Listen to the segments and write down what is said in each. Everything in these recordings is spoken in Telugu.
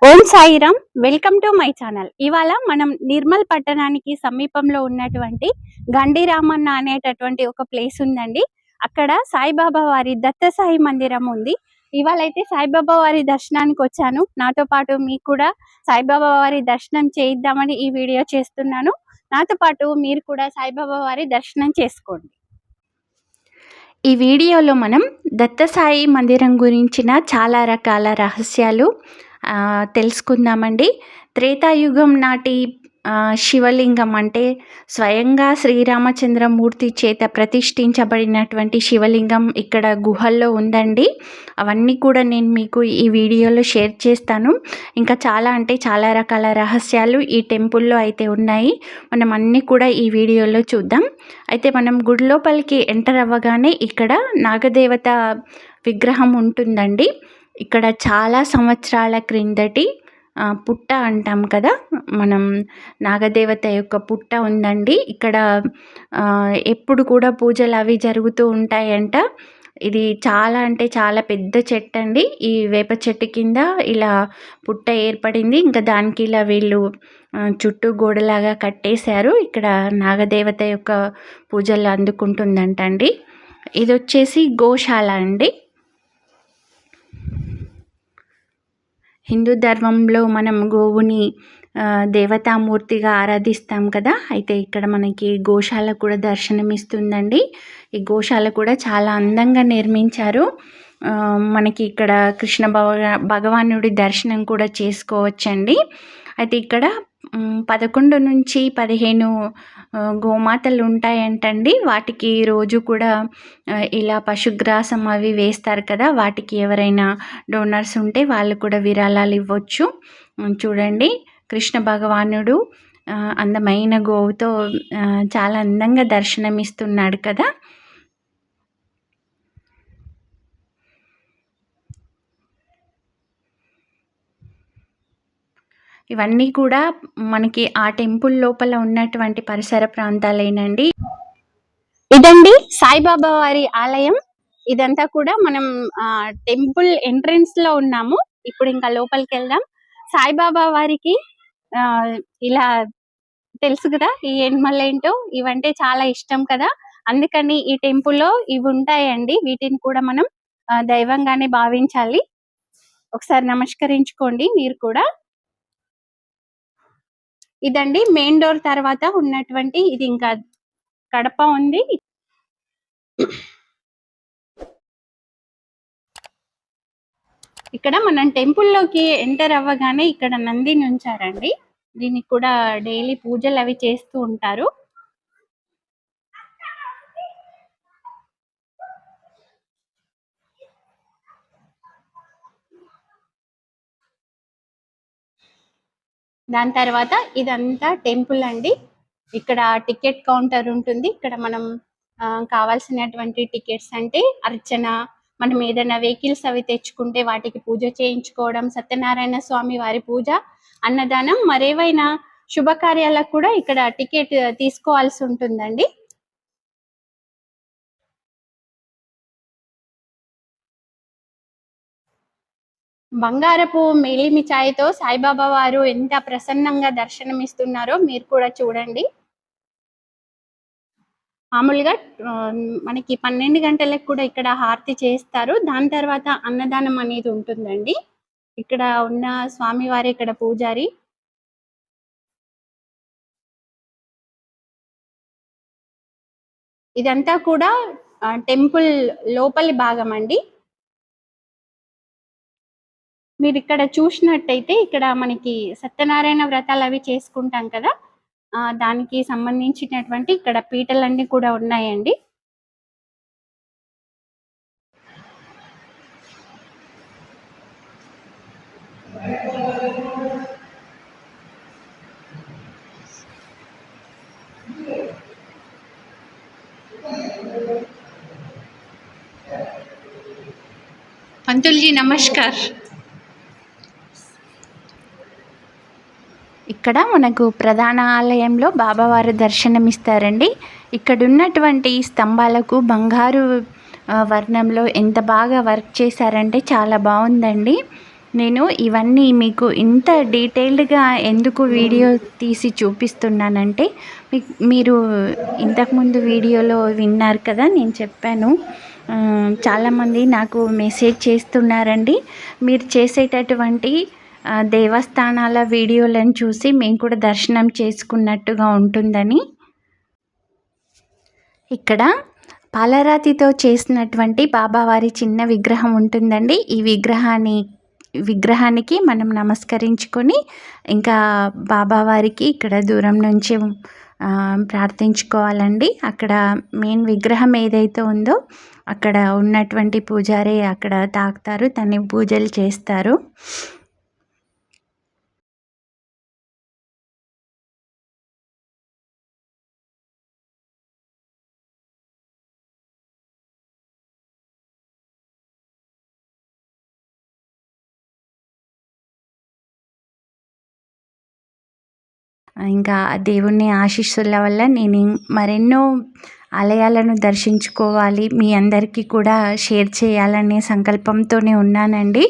Om Sairam. Welcome to my channel. ఇవాళ మనం నిర్మల్ పట్టణానికి సమీపంలో ఉన్నటువంటి గండి రామన్న అనేటటువంటి ఒక ప్లేస్ ఉందండి. అక్కడ సాయిబాబా వారి దత్త సాయి మందిరం ఉంది. ఇవాళ అయితే సాయిబాబా వారి దర్శనానికి వచ్చాను. నాతో పాటు మీకు కూడా సాయిబాబా వారి దర్శనం చేయిద్దామని ఈ వీడియో చేస్తున్నాను. నాతో పాటు మీరు కూడా సాయిబాబా వారి దర్శనం చేసుకోండి. ఈ వీడియోలో మనం దత్త సాయి మందిరం గురించిన చాలా రకాల రహస్యాలు తెలుసుకుందామండి. త్రేతాయుగం నాటి శివలింగం అంటే స్వయంగా శ్రీరామచంద్రమూర్తి చేత ప్రతిష్ఠించబడినటువంటి శివలింగం ఇక్కడ గుహల్లో ఉందండి. అవన్నీ కూడా నేను మీకు ఈ వీడియోలో షేర్ చేస్తాను. ఇంకా చాలా అంటే చాలా రకాల రహస్యాలు ఈ టెంపుల్లో అయితే ఉన్నాయి. మనం అన్నీ కూడా ఈ వీడియోలో చూద్దాం. అయితే మనం గుడి లోపలికి ఎంటర్ అవ్వగానే ఇక్కడ నాగదేవత విగ్రహం ఉంటుందండి. ఇక్కడ చాలా సంవత్సరాల క్రిందటి పుట్ట అంటాం కదా, మనం నాగదేవత యొక్క పుట్ట ఉందండి. ఇక్కడ ఎప్పుడు కూడా పూజలు అవి జరుగుతూ ఉంటాయంట. ఇది చాలా అంటే చాలా పెద్ద చెట్టు అండి. ఈ వేప చెట్టు కింద ఇలా పుట్ట ఏర్పడింది. ఇంకా దానికి ఇలా వీళ్ళు చుట్టూ గోడలాగా కట్టేశారు. ఇక్కడ నాగదేవత యొక్క పూజలు అందుకుంటుందంట అండి. ఇది వచ్చేసి గోశాల అండి. హిందూ ధర్మంలో మనం గోవుని దేవతామూర్తిగా ఆరాధిస్తాం కదా. అయితే ఇక్కడ మనకి గోశాల కూడా దర్శనమిస్తుందండి. ఈ గోశాల కూడా చాలా అందంగా నిర్మించారు. మనకి ఇక్కడ కృష్ణ భగవానుడి దర్శనం కూడా చేసుకోవచ్చండి. అయితే ఇక్కడ 11 నుంచి 15 గోమాతలు ఉంటాయంటండి. వాటికి రోజు కూడా ఇలా పశుగ్రాసం అవి వేస్తారు కదా. వాటికి ఎవరైనా డోనర్స్ ఉంటే వాళ్ళు కూడా విరాళాలు ఇవ్వచ్చు. చూడండి, కృష్ణ భగవానుడు అందమైన గోవుతో చాలా అందంగా దర్శనమిస్తున్నాడు కదా. ఇవన్నీ కూడా మనకి ఆ టెంపుల్ లోపల ఉన్నటువంటి పరిసర ప్రాంతాలేనండి. ఇదండి సాయిబాబా వారి ఆలయం. ఇదంతా కూడా మనం టెంపుల్ ఎంట్రన్స్ లో ఉన్నాము. ఇప్పుడు ఇంకా లోపలికి వెళ్దాం. సాయిబాబా వారికి ఇలా తెలుసు కదా, ఈ ఏంటో ఇవంటే చాలా ఇష్టం కదా. అందుకని ఈ టెంపుల్లో ఇవి ఉంటాయండి. వీటిని కూడా మనం దైవంగానే భావించాలి. ఒకసారి నమస్కరించుకోండి మీరు కూడా. ఇదండి మెయిన్ డోర్ తర్వాత ఉన్నటువంటి, ఇది ఇంకా కడప ఉంది. ఇక్కడ మనం టెంపుల్లోకి ఎంటర్ అవ్వగానే ఇక్కడ నందిని ఉంచారండి. దీనికి కూడా డైలీ పూజలు అవి చేస్తూ ఉంటారు. దాని తర్వాత ఇదంతా టెంపుల్ అండి. ఇక్కడ టికెట్ కౌంటర్ ఉంటుంది. ఇక్కడ మనం కావాల్సినటువంటి టికెట్స్ అంటే అర్చన, మనం ఏదైనా వెహికల్స్ అవి తెచ్చుకుంటే వాటికి పూజ చేయించుకోవడం, సత్యనారాయణ స్వామి వారి పూజ, అన్నదానం, మరేవైనా శుభకార్యాలకు కూడా ఇక్కడ టికెట్ తీసుకోవాల్సి ఉంటుందండి. బంగారపు మేలిమిచాయితో సాయిబాబా వారు ఎంత ప్రసన్నంగా దర్శనమిస్తున్నారో మీరు కూడా చూడండి. మామూలుగా మనకి 12 గంటలకు కూడా ఇక్కడ హారతి చేస్తారు. దాని తర్వాత అన్నదానం అనేది ఉంటుందండి. ఇక్కడ ఉన్న స్వామివారి ఇక్కడ పూజారి. ఇదంతా కూడా టెంపుల్ లోపలి భాగం అండి. మీరు ఇక్కడ చూసినట్టయితే ఇక్కడ మనకి సత్యనారాయణ వ్రతాలు అవి చేసుకుంటాం కదా, దానికి సంబంధించినటువంటి ఇక్కడ పీటలన్నీ కూడా ఉన్నాయండి. పంతుల్జీ నమస్కార్. ఇక్కడ మనకు ప్రధాన ఆలయంలో బాబావారు దర్శనమిస్తారండి. ఇక్కడ ఉన్నటువంటి స్తంభాలకు బంగారు వర్ణంలో ఎంత బాగా వర్క్ చేశారంటే చాలా బాగుందండి. నేను ఇవన్నీ మీకు ఇంత డీటెయిల్డ్గా ఎందుకు వీడియో తీసి చూపిస్తున్నానంటే మీరు ఇంతకుముందు వీడియోలో విన్నారు కదా, నేను చెప్పాను. చాలామంది నాకు మెసేజ్ చేస్తున్నారండి, మీరు చేసేటటువంటి దేవస్థానాల వీడియోలను చూసి మేము కూడా దర్శనం చేసుకున్నట్టుగా ఉంటుందని. ఇక్కడ పాలరాతితో చేసినటువంటి బాబావారి చిన్న విగ్రహం ఉంటుందండి. ఈ విగ్రహానికి మనం నమస్కరించుకొని ఇంకా బాబావారికి ఇక్కడ దూరం నుంచి ప్రార్థించుకోవాలండి. అక్కడ మెయిన్ విగ్రహం ఏదైతే ఉందో అక్కడ ఉన్నటువంటి పూజారి అక్కడ తాకుతారు, తను పూజలు చేస్తారు. ఇంకా దేవుని ఆశీస్సుల వల్ల నేను మరెన్నో ఆలయాలను దర్శించుకోవాలి, మీ అందరికీ కూడా షేర్ చేయాలనే సంకల్పంతోనే ఉన్నానండి.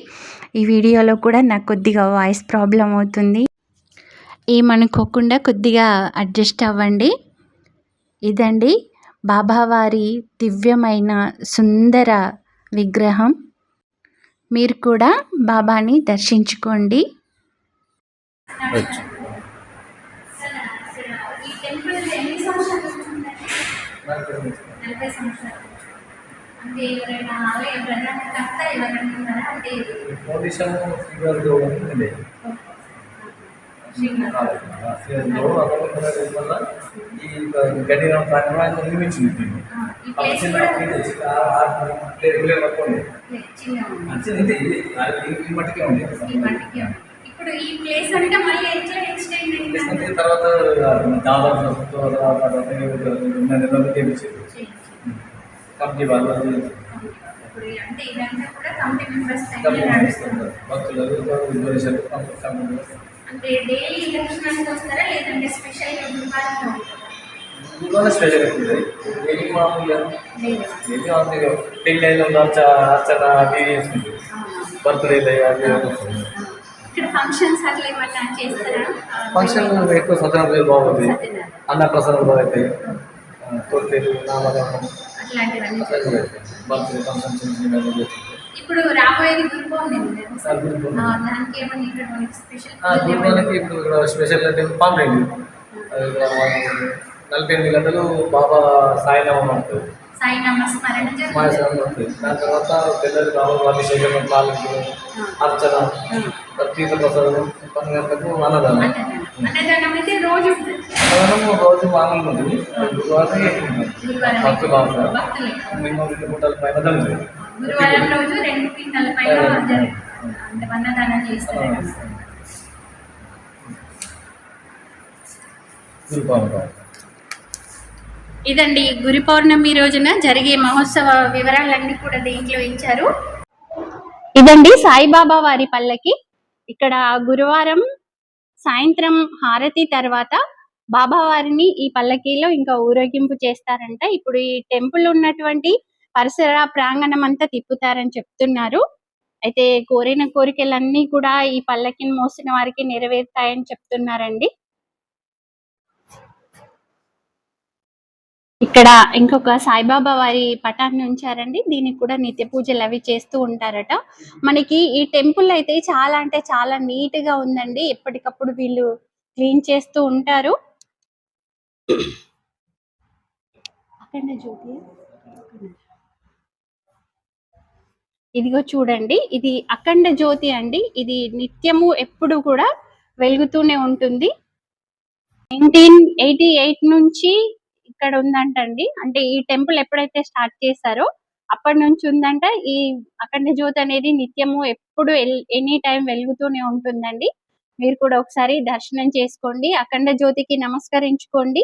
ఈ వీడియోలో కూడా నాకు కొద్దిగా వాయిస్ ప్రాబ్లం అవుతుంది, ఏమనుకోకుండా కొద్దిగా అడ్జస్ట్ అవ్వండి. ఇదండి బాబావారి దివ్యమైన సుందర విగ్రహం. మీరు కూడా బాబాని దర్శించుకోండి. ఈ గడిన ప్రాంగణం నిర్మించింది దీన్ని ఈ మట్టికే ఉంది. ఇప్పుడు ఈ ప్లేస్ అంటే మళ్ళీ ఎట్లా ఎక్స్టెండ్ తర్వాత దాదాపు కంపెనీ వాళ్ళు అంటే ఇదంతా కూడా కమిటీ మెంబర్స్ భక్తులు అంటే డైలీ దర్శనానికి వస్తారా లేదంటే స్పెషల్ గురువారం స్పెషల్ ఉంటుంది. డైలీ మామూలుగా డైలీ పెళ్ళైనా అర్చన అది చేసుకుంటుంది, బర్త్డే అది ఇక్కడ ఫంక్షన్స్ అట్లా ఏమన్నా చేస్తారా? ఫంక్షన్ ఎక్కువ సత్యనారాయణ బాగుంది, అన్నప్రసాదం బాగా అవుతాయి, తొలితేరు నామకరణం అట్లాంటివన్నీ. బర్త్డే ఫంక్షన్ చిన్న చిన్న చేస్తుంది. ఇప్పుడు రాబోయేది గురు పౌర్ణమి, దానికి ఏమన్నా ఇక్కడ స్పెషల్? గురువారానికి ఇప్పుడు ఇక్కడ స్పెషల్ అంటే పాంప్లెంట్ 48 గంటలు బాబా సాయినామం ఉంటుంది, సాయినామస్మరణ ఉంటుంది. దాని తర్వాత పిల్లలు బాబా అభిషేకం, పాలకి అర్చన, తీర్థ ప్రసాదం, 12 గంటలకు అన్నదానం. రోజు రోజు మామూలు ఉంది. గురువారం భక్తులు మినిమం 2 పూటల పైన జరుగుతుంది. గురువారం రోజు 2 క్వింటాల పైన అంటే అన్నదానం చేస్తారు. ఇదండి గురు పౌర్ణమి రోజున జరిగే మహోత్సవ వివరాలన్నీ కూడా దీంట్లో ఇచ్చారు. ఇదండి సాయిబాబా వారి పల్లకి. ఇక్కడ గురువారం సాయంత్రం హారతి తర్వాత బాబావారిని ఈ పల్లకీలో ఇంకా ఊరేగింపు చేస్తారంట. ఇప్పుడు ఈ టెంపుల్ ఉన్నటువంటి పరిసర ప్రాంగణం అంతా తిప్పుతారని చెప్తున్నారు. అయితే కోరిన కోరికలన్నీ కూడా ఈ పల్లకిని మోసిన వారికి నెరవేరుతాయని చెప్తున్నారండి. ఇక్కడ ఇంకొక సాయిబాబా వారి పటాన్ని ఉంచారండి, దీనికి కూడా నిత్య పూజలు అవి చేస్తూ ఉంటారట. మనకి ఈ టెంపుల్ అయితే చాలా అంటే చాలా నీట్ గా ఉందండి, ఎప్పటికప్పుడు వీళ్ళు క్లీన్ చేస్తూ ఉంటారు. అఖండ జ్యోతి ఇదిగో చూడండి, ఇది అఖండ జ్యోతి అండి. ఇది నిత్యము ఎప్పుడు కూడా వెలుగుతూనే ఉంటుంది. 1988 నుంచి ఇక్కడ ఉందంటండి. అంటే ఈ టెంపుల్ ఎప్పుడైతే స్టార్ట్ చేశారో అప్పటి నుంచి ఉందంట. ఈ అఖండ జ్యోతి అనేది నిత్యము ఎప్పుడు ఎనీ టైం వెలుగుతూనే ఉంటుందండి. మీరు కూడా ఒకసారి దర్శనం చేసుకోండి, అఖండ జ్యోతికి నమస్కరించుకోండి.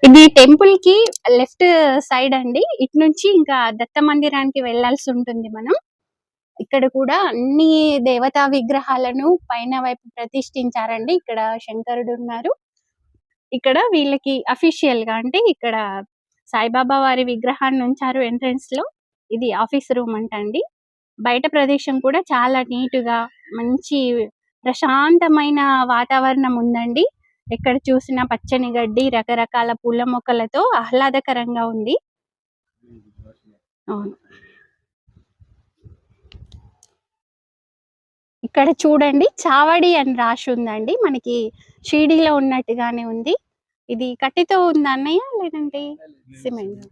ఇది టెంపుల్ కి లెఫ్ట్ సైడ్ అండి. ఇటు నుంచి ఇంకా దత్త మందిరానికి వెళ్లాల్సి ఉంటుంది మనం. ఇక్కడ కూడా అన్ని దేవతా విగ్రహాలను పైన వైపు ప్రతిష్ఠించారండి. ఇక్కడ శంకరుడు ఉన్నారు. ఇక్కడ వీళ్ళకి అఫీషియల్ గా అంటే ఇక్కడ సాయిబాబా వారి విగ్రహాన్ని ఉంచారు ఎంట్రన్స్ లో. ఇది ఆఫీస్ రూమ్ అంట అండి. బయట ప్రదేశం కూడా చాలా నీటుగా మంచి ప్రశాంతమైన వాతావరణం ఉందండి. ఎక్కడ చూసినా పచ్చని గడ్డి, రకరకాల పూల మొక్కలతో ఆహ్లాదకరంగా ఉంది. అవును. ఇక్కడ చూడండి చావడి అని రాసి ఉందండి. మనకి షిరిడీలో ఉన్నట్టుగానే ఉంది. ఇది కట్టెతో ఉందా అన్నయ్య? లేదంటే సిమెంట్?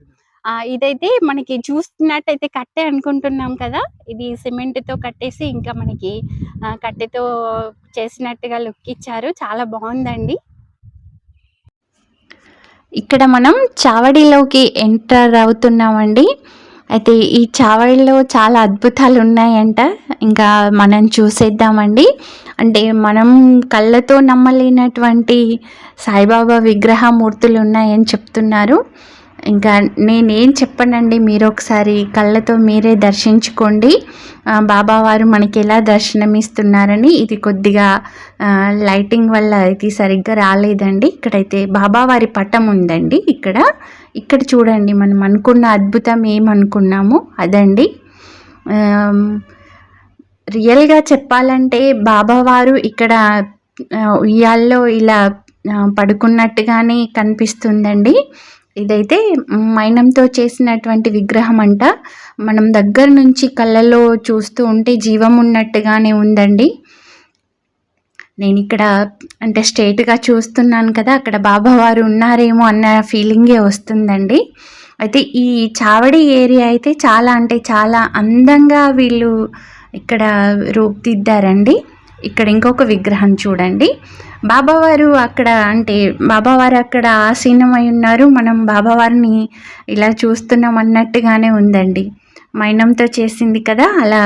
ఇదైతే మనకి చూస్తున్నట్టయితే కట్టె అనుకుంటున్నాం కదా! ఇది సిమెంట్‌తో కట్టేసి ఇంకా మనకి కట్టెతో చేసినట్టుగా లుక్ ఇచ్చారు. చాలా బావుందండి. ఇక్కడ మనం చావడిలోకి ఎంటర్ అవుతున్నామండి. అయితే ఈ చావడిలో చాలా అద్భుతాలు ఉన్నాయంట. ఇంకా మనం చూసేద్దామండి. అంటే మనం కళ్ళతో నమ్మలేనటువంటి సాయిబాబా విగ్రహమూర్తులు ఉన్నాయని చెప్తున్నారు. ఇంకా నేనేం చెప్పనండి, మీరు ఒకసారి కళ్ళతో మీరే దర్శించుకోండి. బాబావారు మనకి ఎలా దర్శనమిస్తున్నారని. ఇది కొద్దిగా లైటింగ్ వల్ల ఇది సరిగ్గా రాలేదండి. ఇక్కడైతే బాబావారి పటం ఉందండి. ఇక్కడ చూడండి, మనం అనుకున్న అద్భుతం ఏమనుకున్నామో అదండి. రియల్గా చెప్పాలంటే బాబావారు ఇక్కడ ఉయ్యాల్లో ఇలా పడుకున్నట్టుగానే కనిపిస్తుందండి. ఇదైతే మైనంతో చేసినటువంటి విగ్రహం అంట. మనం దగ్గర నుంచి కళ్ళలో చూస్తూ ఉంటే జీవం ఉన్నట్టుగానే ఉందండి. నేను ఇక్కడ అంటే స్ట్రైట్‌గా చూస్తున్నాను కదా, అక్కడ బాబావారు ఉన్నారేమో అన్న ఫీలింగే వస్తుందండి. అయితే ఈ చావడి ఏరియా అయితే చాలా అంటే చాలా అందంగా వీళ్ళు ఇక్కడ రూపుదిద్దారండి. ఇక్కడ ఇంకొక విగ్రహం చూడండి. బాబావారు అక్కడ ఆసీనమై ఉన్నారు. మనం బాబావారిని ఇలా చూస్తున్నాం అన్నట్టుగానే ఉందండి. మైనంతో చేసింది కదా, అలా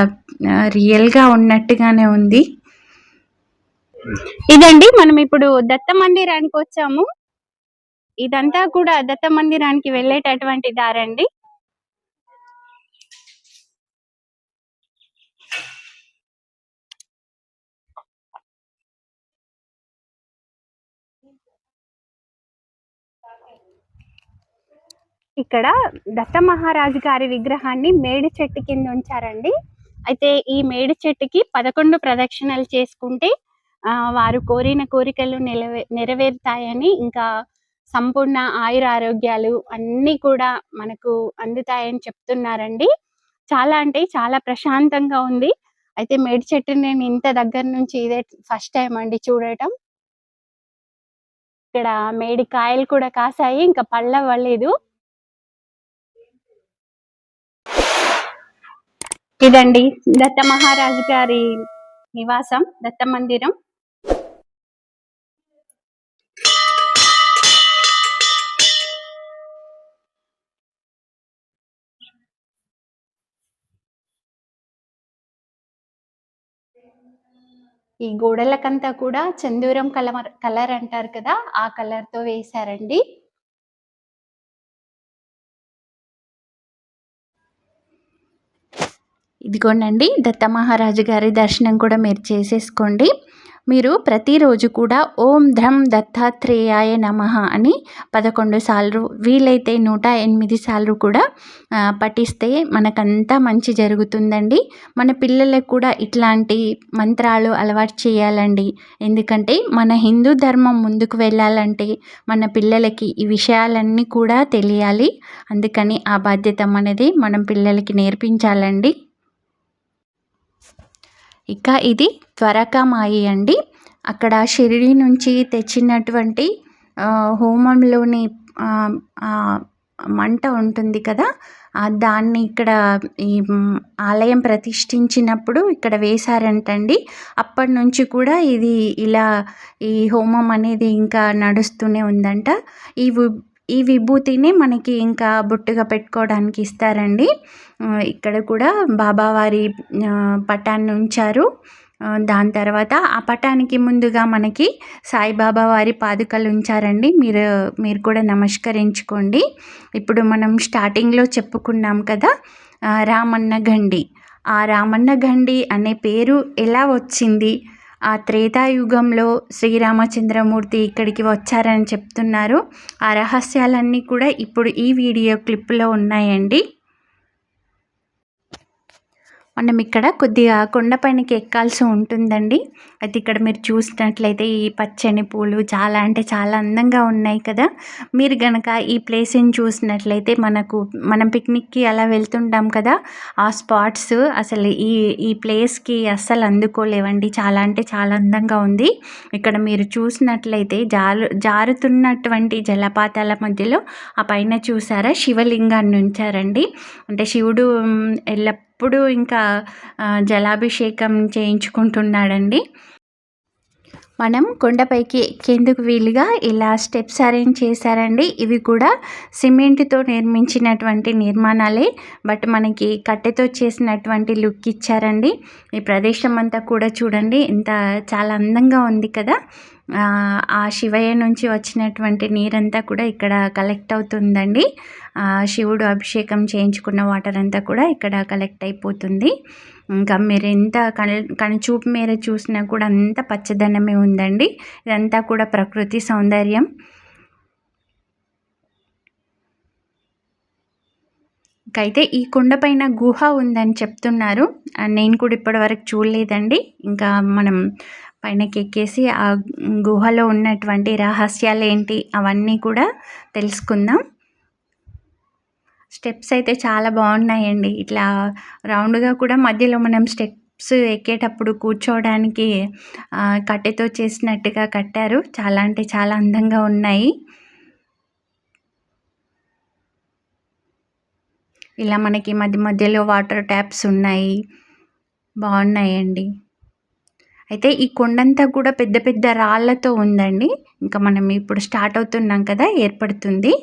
రియల్గా ఉన్నట్టుగానే ఉంది. ఇదండి, మనం ఇప్పుడు దత్త మందిరానికి వచ్చాము. ఇదంతా కూడా దత్త మందిరానికి వెళ్ళేటటువంటి దారండి. ఇక్కడ దత్త మహారాజు గారి విగ్రహాన్ని మేడి చెట్టు కింద ఉంచారండి. అయితే ఈ మేడి చెట్టుకి 11 ప్రదక్షిణలు చేసుకుంటే వారు కోరిన కోరికలు నెరవేరుతాయని, ఇంకా సంపూర్ణ ఆయురారోగ్యాలు అన్నీ కూడా మనకు అందుతాయని చెప్తున్నారండి. చాలా అంటే చాలా ప్రశాంతంగా ఉంది. అయితే మేడి చెట్టుని నేను ఇంత దగ్గర నుంచి ఇదే ఫస్ట్ టైం అండి చూడటం. ఇక్కడ మేడి కాయలు కూడా కాసాయి, ఇంకా పళ్ళవ్వలేదు. ఇదండి దత్త మహారాజు గారి నివాసం, దత్త మందిరం. ఈ గోడలకంతా కూడా చందూరం కలర్ అంటారు కదా, ఆ కలర్ తో వేశారండి. ఇదిగోండి, దత్త మహారాజు గారి దర్శనం కూడా మీరు చేసేసుకోండి. మీరు ప్రతిరోజు కూడా ఓం ధం దత్తాత్రేయాయ నమః అని 11 సార్లు, వీలైతే 108 సార్లు కూడా పఠిస్తే మనకంతా మంచి జరుగుతుందండి. మన పిల్లలకు కూడా ఇట్లాంటి మంత్రాలు అలవాటు చేయాలండి. ఎందుకంటే మన హిందూ ధర్మం ముందుకు వెళ్ళాలంటే మన పిల్లలకి ఈ విషయాలన్నీ కూడా తెలియాలి. అందుకని ఆ బాధ్యత అనేది మనం పిల్లలకి నేర్పించాలండి. ఇక ఇది ద్వారకామాయి అండి. అక్కడ షిరిడి నుంచి తెచ్చినటువంటి హోమంలోని మంట ఉంటుంది కదా, దాన్ని ఇక్కడ ఈ ఆలయం ప్రతిష్ఠించినప్పుడు ఇక్కడ వేశారంటండి. అప్పటి నుంచి కూడా ఇది ఇలా ఈ హోమం అనేది ఇంకా నడుస్తూనే ఉందంట. ఈ విభూతిని మనకి ఇంకా బొట్టుగా పెట్టుకోవడానికి ఇస్తారండి. ఇక్కడ కూడా బాబావారి పటాన్ని ఉంచారు. దాని తర్వాత ఆ పటానికి ముందుగా మనకి సాయిబాబా వారి పాదుకలు ఉంచారండి. మీరు కూడా నమస్కరించుకోండి. ఇప్పుడు మనం స్టార్టింగ్లో చెప్పుకున్నాం కదా, రామన్న గండి. ఆ రామన్న గండి అనే పేరు ఎలా వచ్చింది, ఆ త్రేతాయుగంలో శ్రీరామచంద్రమూర్తి ఇక్కడికి వచ్చారని చెప్తున్నారు. ఆ రహస్యాలన్నీ కూడా ఇప్పుడు ఈ వీడియో క్లిప్లో ఉన్నాయండి. మనం ఇక్కడ కొద్దిగా కొండపైనకి ఎక్కాల్సి ఉంటుందండి. అయితే ఇక్కడ మీరు చూసినట్లయితే ఈ పచ్చని పూలు చాలా అంటే చాలా అందంగా ఉన్నాయి కదా! మీరు గనక ఈ ప్లేస్‌ని చూసినట్లయితే మనం పిక్నిక్‌కి అలా వెళ్తుంటాం కదా! ఆ స్పాట్స్ అసలు ఈ ప్లేస్‌కి అస్సలు అందుకోలేవండి. చాలా అంటే చాలా అందంగా ఉంది. ఇక్కడ మీరు చూసినట్లయితే జారుతున్నటువంటి జలపాతాల మధ్యలో ఆ పైన చూసారా శివలింగాన్ని ఉంచారండి. అంటే శివుడు ఎల్లప్పుడూ ఇంకా జలాభిషేకం చేయించుకుంటున్నాడండి. మనం కొండపైకి ఎక్కేందుకు వీలుగా ఇలా స్టెప్స్ అరేంజ్ చేశారండి. ఇవి కూడా సిమెంట్‌తో నిర్మించినటువంటి నిర్మాణాలే. బట్ మనకి కట్టెతో చేసినటువంటి లుక్ ఇచ్చారండి. ఈ ప్రదేశం అంతా కూడా చూడండి చాలా అందంగా ఉంది కదా! ఆ శివయ్య నుంచి వచ్చినటువంటి నీరంతా కూడా ఇక్కడ కలెక్ట్ అవుతుందండి. శివుడు అభిషేకం చేయించుకున్న వాటర్ అంతా కూడా ఇక్కడ కలెక్ట్ అయిపోతుంది. ఇంకా మీరు ఎంత కనుచూపు మేర చూసినా కూడా అంత పచ్చదనమే ఉందండి. ఇదంతా కూడా ప్రకృతి సౌందర్యం. అయితే ఈ కొండపైన గుహ ఉందని చెప్తున్నారు. నేను కూడా ఇప్పటివరకు చూడలేదండి. ఇంకా మనం పైనకి ఎక్కేసి ఆ గుహలో ఉన్నటువంటి రహస్యాలేంటి అవన్నీ కూడా తెలుసుకుందాం. స్టెప్స్ అయితే చాలా బాగున్నాయండి. ఇట్లా రౌండ్‌గా కూడా మధ్యలో మనం స్టెప్స్ ఎక్కేటప్పుడు కూర్చోవడానికి కట్టెతో చేసినట్టుగా కట్టారు. చాలా అంటే చాలా అందంగా ఉన్నాయి. ఇలా మనకి మధ్యలో వాటర్ ట్యాప్స్ ఉన్నాయి. బాగున్నాయండి. అయితే ఈ కొండంతా కూడా పెద్ద పెద్ద రాళ్ళతో ఉందండి. ఇంకా మనం ఇప్పుడు స్టార్ట్ అవుతున్నాం కదా! ఏర్పడుతుంది.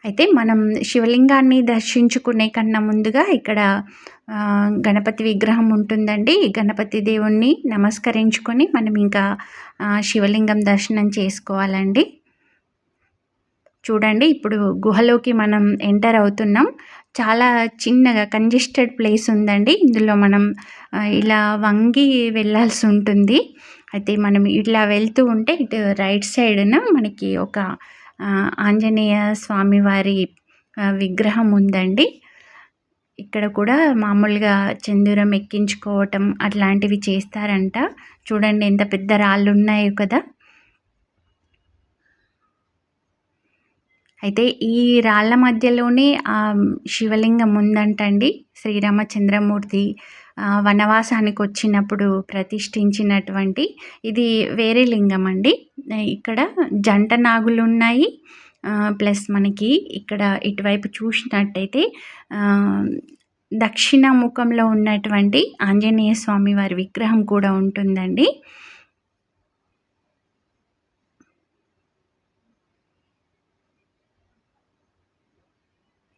అయితే మనం శివలింగాన్ని దర్శించుకునే కన్నా ముందుగా ఇక్కడ గణపతి విగ్రహం ఉంటుందండి. గణపతి దేవుణ్ణి నమస్కరించుకొని మనం ఇంకా శివలింగం దర్శనం చేసుకోవాలండి. చూడండి ఇప్పుడు గుహలోకి మనం ఎంటర్ అవుతున్నాం. చాలా చిన్నగా కంజెస్టెడ్ ప్లేస్ ఉందండి. ఇందులో మనం ఇలా వంగి వెళ్ళాల్సి ఉంటుంది. అయితే మనం ఇట్లా వెళ్తూ ఉంటే ఇటు రైట్ సైడ్‌న మనకి ఒక ఆంజనేయ స్వామివారి విగ్రహం ఉందండి. ఇక్కడ కూడా మామూలుగా సింధూరం ఎక్కించుకోవటం అట్లాంటివి చేస్తారంట. చూడండి ఎంత పెద్ద రాళ్ళున్నాయో కదా! అయితే ఈ రాళ్ళ మధ్యలోనే శివలింగం ఉందంటండి. శ్రీరామచంద్రమూర్తి వనవాసానికి వచ్చినప్పుడు ప్రతిష్ఠించినటువంటి ఇది వేరే లింగం అండి. ఇక్కడ జంట నాగులున్నాయి. ప్లస్ మనకి ఇక్కడ ఇటువైపు చూసినట్టయితే దక్షిణ ముఖంలో ఉన్నటువంటి ఆంజనేయ స్వామి వారి విగ్రహం కూడా ఉంటుందండి.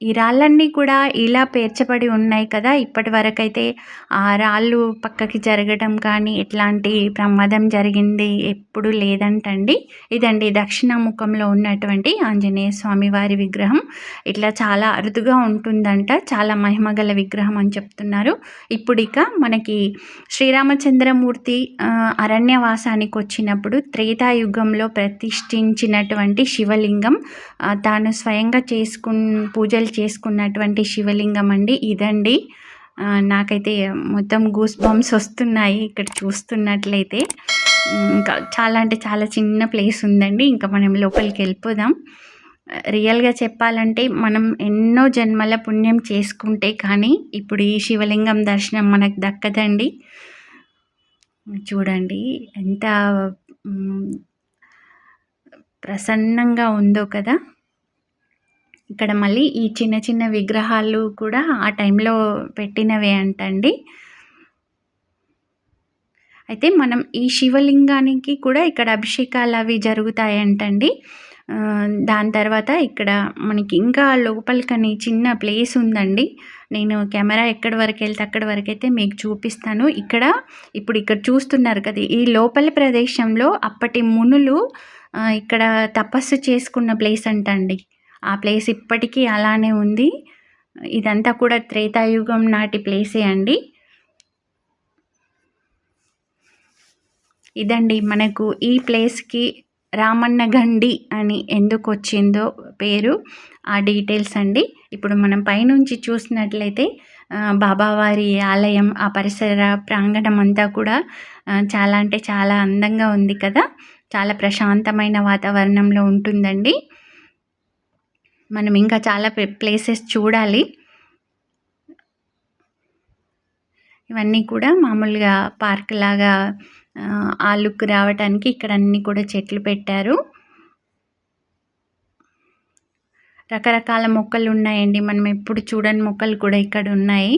ఈ రాళ్ళన్నీ కూడా ఇలా పేర్చబడి ఉన్నాయి కదా! ఇప్పటివరకైతే ఆ రాళ్ళు పక్కకి జరగడం కానీ, ఎట్లాంటి ప్రమాదం జరిగింది ఎప్పుడు లేదంటండి. ఇదండి దక్షిణాముఖంలో ఉన్నటువంటి ఆంజనేయ స్వామి వారి విగ్రహం. ఇట్లా చాలా అరుదుగా ఉంటుందంట. చాలా మహిమగల విగ్రహం అని చెప్తున్నారు. ఇప్పుడిక మనకి శ్రీరామచంద్రమూర్తి అరణ్యవాసానికి వచ్చినప్పుడు త్రేతాయుగంలో ప్రతిష్ఠించినటువంటి శివలింగం తాను స్వయంగా పూజలు చేసుకున్నటువంటి శివలింగం అండి ఇదండి. నాకైతే మొత్తం గూస్ బంప్స్ వస్తున్నాయి ఇక్కడ చూస్తున్నట్లయితే. ఇంకా చాలా అంటే చాలా చిన్న ప్లేస్ ఉందండి. ఇంకా మనం లోపలికి వెళ్ళిపోదాం. రియల్గా చెప్పాలంటే మనం ఎన్నో జన్మల పుణ్యం చేసుకుంటే కానీ ఇప్పుడు ఈ శివలింగం దర్శనం మనకు దక్కదండి. చూడండి ఎంత ప్రసన్నంగా ఉందో కదా! ఇక్కడ మళ్ళీ ఈ చిన్న చిన్న విగ్రహాలు కూడా ఆ టైంలో పెట్టినవే అంటండి. అయితే మనం ఈ శివలింగానికి కూడా ఇక్కడ అభిషేకాలు అవి జరుగుతాయంటండి. దాని తర్వాత ఇక్కడ మనకి ఇంకా లోపలికని చిన్న ప్లేస్ ఉందండి. నేను కెమెరా ఎక్కడి వరకు వెళ్తే అక్కడి వరకైతే మీకు చూపిస్తాను. ఇక్కడ చూస్తున్నారు కదా! ఈ లోపలి ప్రదేశంలో అప్పటి మునులు ఇక్కడ తపస్సు చేసుకున్న ప్లేస్ అంటండి. ఆ ప్లేస్ ఇప్పటికీ అలానే ఉంది. ఇదంతా కూడా త్రేతాయుగం నాటి ప్లేసే అండి. ఇదండి మనకు ఈ ప్లేస్కి రామన్న గండి అని ఎందుకు వచ్చిందో పేరు, ఆ డీటెయిల్స్ అండి. ఇప్పుడు మనం పైనుంచి చూసినట్లయితే బాబావారి ఆలయం, ఆ పరిసర ప్రాంగణం అంతా కూడా చాలా అంటే చాలా అందంగా ఉంది కదా. చాలా ప్రశాంతమైన వాతావరణంలో ఉంటుందండి. మనం ఇంకా చాలా ప్లేసెస్ చూడాలి. ఇవన్నీ కూడా మామూలుగా పార్క్ లాగా ఆ లుక్ రావటానికి ఇక్కడ అన్నీ కూడా చెట్లు పెట్టారు. రకరకాల మొక్కలు ఉన్నాయండి. మనం ఎప్పుడు చూడని మొక్కలు కూడా ఇక్కడ ఉన్నాయి.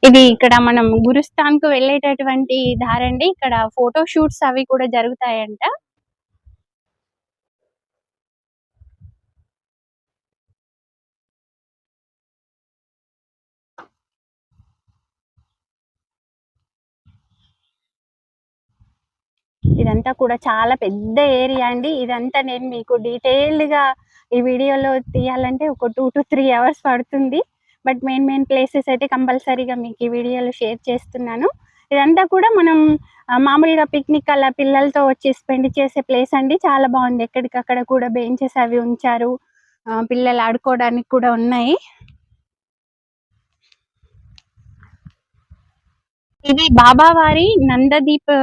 ఇది ఇక్కడ మనం గురుస్థాన్‌కు వెళ్ళేటటువంటి దారండి. ఇక్కడ ఫోటో షూట్స్ అవి కూడా జరుగుతాయంట. ఇదంతా కూడా చాలా పెద్ద ఏరియా అండి. ఇదంతా నేను మీకు డీటెయిల్డ్‌గా ఈ వీడియోలో తీయాలంటే ఒక 2-3 అవర్స్ పడుతుంది. బట్ మెయిన్ ప్లేసెస్ అయితే కంపల్సరీగా మీకు ఈ వీడియోలో షేర్ చేస్తున్నాను. ఇదంతా కూడా మనం మామూలుగా పిక్నిక్ అలా పిల్లలతో వచ్చి స్పెండ్ చేసే ప్లేస్ అండి. చాలా బాగుంది. ఎక్కడికక్కడ కూడా బెంచెస్ అవి ఉంచారు. పిల్లలు ఆడుకోవడానికి కూడా ఉన్నాయి. ఇది బాబావారి నందదీప్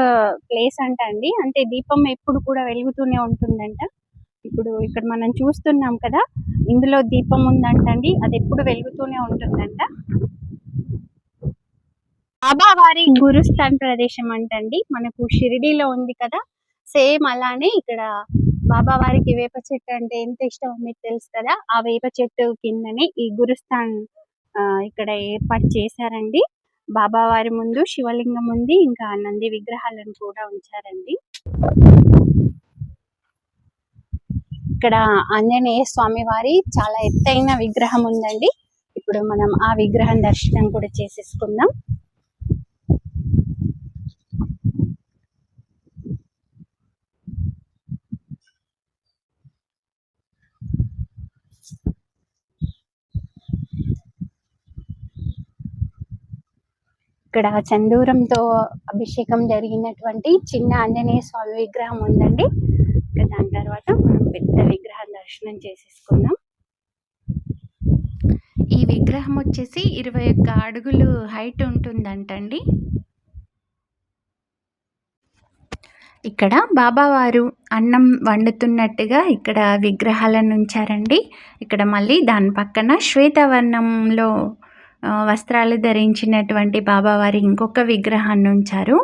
ప్లేస్ అంట అండి. అంటే దీపం ఎప్పుడు కూడా వెలుగుతూనే ఉంటుందంట. ఇప్పుడు ఇక్కడ మనం చూస్తున్నాం కదా, ఇందులో దీపం ఉందంటండి. అది ఎప్పుడు వెలుగుతూనే ఉంటుందంట. బాబావారి గురుస్థాన్ ప్రదేశం అంటండి. మనకు షిరిడీలో ఉంది కదా, సేమ్ అలానే ఇక్కడ బాబావారికి వేప చెట్టు అంటే ఎంత ఇష్టమో మీకు తెలుసు కదా. ఆ వేప చెట్టు కిందనే ఈ గురుస్థాన్ ఇక్కడ ఏర్పాటు చేశారండి. బాబావారి ముందు శివలింగం ఉంది, ఇంకా నంది విగ్రహాలను కూడా ఉంచారండి. ఇక్కడ ఆంజనేయ స్వామి వారి చాలా ఎత్తైన విగ్రహం ఉందండి. ఇప్పుడు మనం ఆ విగ్రహం దర్శనం కూడా చేసేసుకుందాం. ఇక్కడ చందూరంతో అభిషేకం జరిగినటువంటి చిన్న ఆంజనేయ స్వామి విగ్రహం ఉందండి. దాని తర్వాత మనం పెద్ద విగ్రహం దర్శనం చేసేసుకుందాం. ఈ విగ్రహం వచ్చేసి 21 అడుగులు హైట్ ఉంటుందంటండి. ఇక్కడ బాబావారు అన్నం వండుతున్నట్టుగా ఇక్కడ విగ్రహాలను ఉంచారండి. ఇక్కడ మళ్ళీ దాని పక్కన శ్వేతవర్ణంలో వస్త్రాలు ధరించినటువంటి బాబావారి ఇంకొక విగ్రహాన్ని ఉంచారు.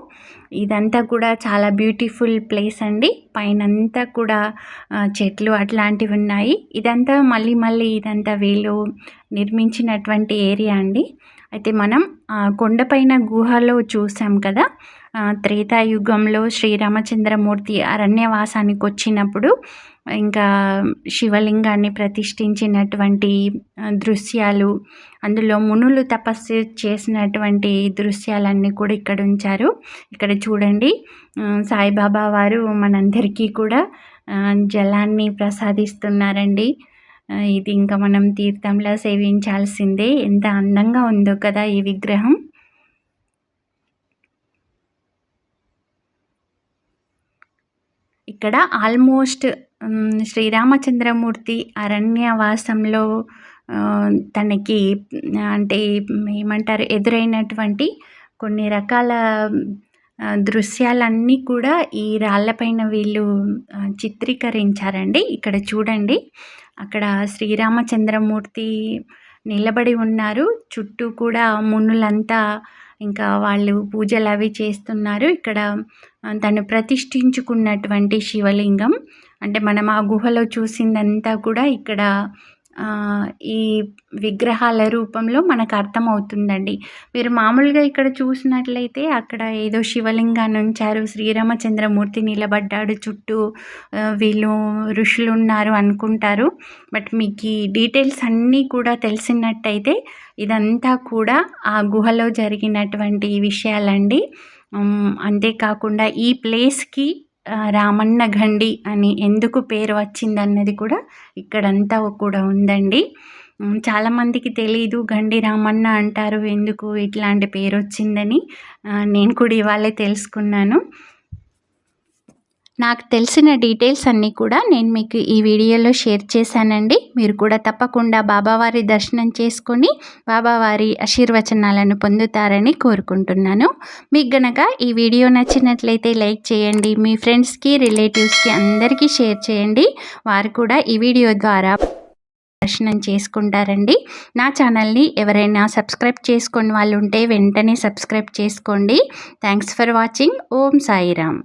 ఇదంతా కూడా చాలా బ్యూటిఫుల్ ప్లేస్ అండి. పైనంతా కూడా చెట్లు అట్లాంటివి ఉన్నాయి. ఇదంతా మళ్ళీ ఇదంతా వీళ్ళు నిర్మించినటువంటి ఏరియా అండి. అయితే మనం కొండపైన గుహలో చూసాం కదా, త్రేతాయుగంలో శ్రీరామచంద్రమూర్తి అరణ్యవాసానికి వచ్చినప్పుడు ఇంకా శివలింగాన్ని ప్రతిష్ఠించినటువంటి దృశ్యాలు, అందులో మునులు తపస్సు చేసినటువంటి దృశ్యాలన్నీ కూడా ఇక్కడ ఉంచారు. ఇక్కడ చూడండి, సాయిబాబా వారు మనందరికీ కూడా జలాన్ని ప్రసాదిస్తున్నారండి. ఇది ఇంకా మనం తీర్థంలా సేవించాల్సిందే. ఎంత అందంగా ఉందో కదా ఈ విగ్రహం. ఇక్కడ ఆల్మోస్ట్ శ్రీరామచంద్రమూర్తి అరణ్యవాసంలో తనకి అంటే ఏమంటారు, ఎదురైనటువంటి కొన్ని రకాల దృశ్యాలన్నీ కూడా ఈ రాళ్ళపైన వీళ్ళు చిత్రీకరించారండి. ఇక్కడ చూడండి, అక్కడ శ్రీరామచంద్రమూర్తి నిలబడి ఉన్నారు. చుట్టూ కూడా మునులంతా ఇంకా వాళ్ళు పూజలు అవి చేస్తున్నారు. ఇక్కడ తను ప్రతిష్ఠించుకున్నటువంటి శివలింగం, అంటే మనం ఆ గుహలో చూసిందంతా కూడా ఇక్కడ ఈ విగ్రహాల రూపంలో మనకు అర్థమవుతుందండి. మీరు మామూలుగా ఇక్కడ చూసినట్లయితే అక్కడ ఏదో శివలింగాన్ని ఉంచారు, శ్రీరామచంద్రమూర్తి నిలబడ్డాడు, చుట్టూ వీళ్ళు ఋషులు ఉన్నారు అనుకుంటారు. బట్ మీకు ఈ డీటెయిల్స్ అన్నీ కూడా తెలిసినట్టయితే ఇదంతా కూడా ఆ గుహలో జరిగినటువంటి విషయాలండి. అంతేకాకుండా ఈ ప్లేస్కి రామన్న గండి అని ఎందుకు పేరు వచ్చిందన్నది కూడా ఇక్కడంతా కూడా ఉందండి. చాలామందికి తెలీదు గండి రామన్న అంటారు ఎందుకు ఇట్లాంటి పేరు వచ్చిందని. నేను కూడా ఇవాళే తెలుసుకున్నాను. నాకు తెలిసిన డీటెయిల్స్ అన్నీ కూడా నేను మీకు ఈ వీడియోలో షేర్ చేశానండి. మీరు కూడా తప్పకుండా బాబావారి దర్శనం చేసుకొని బాబావారి ఆశీర్వచనాలను పొందుతారని కోరుకుంటున్నాను. మీకు గనక ఈ వీడియో నచ్చినట్లయితే లైక్ చేయండి. మీ ఫ్రెండ్స్కి రిలేటివ్స్కి అందరికీ షేర్ చేయండి. వారు కూడా ఈ వీడియో ద్వారా దర్శనం చేసుకుంటారండి. నా ఛానల్ని ఎవరైనా సబ్స్క్రైబ్ చేసుకొని వాళ్ళు ఉంటే వెంటనే సబ్స్క్రైబ్ చేసుకోండి. Thanks for watching. Om Sairam.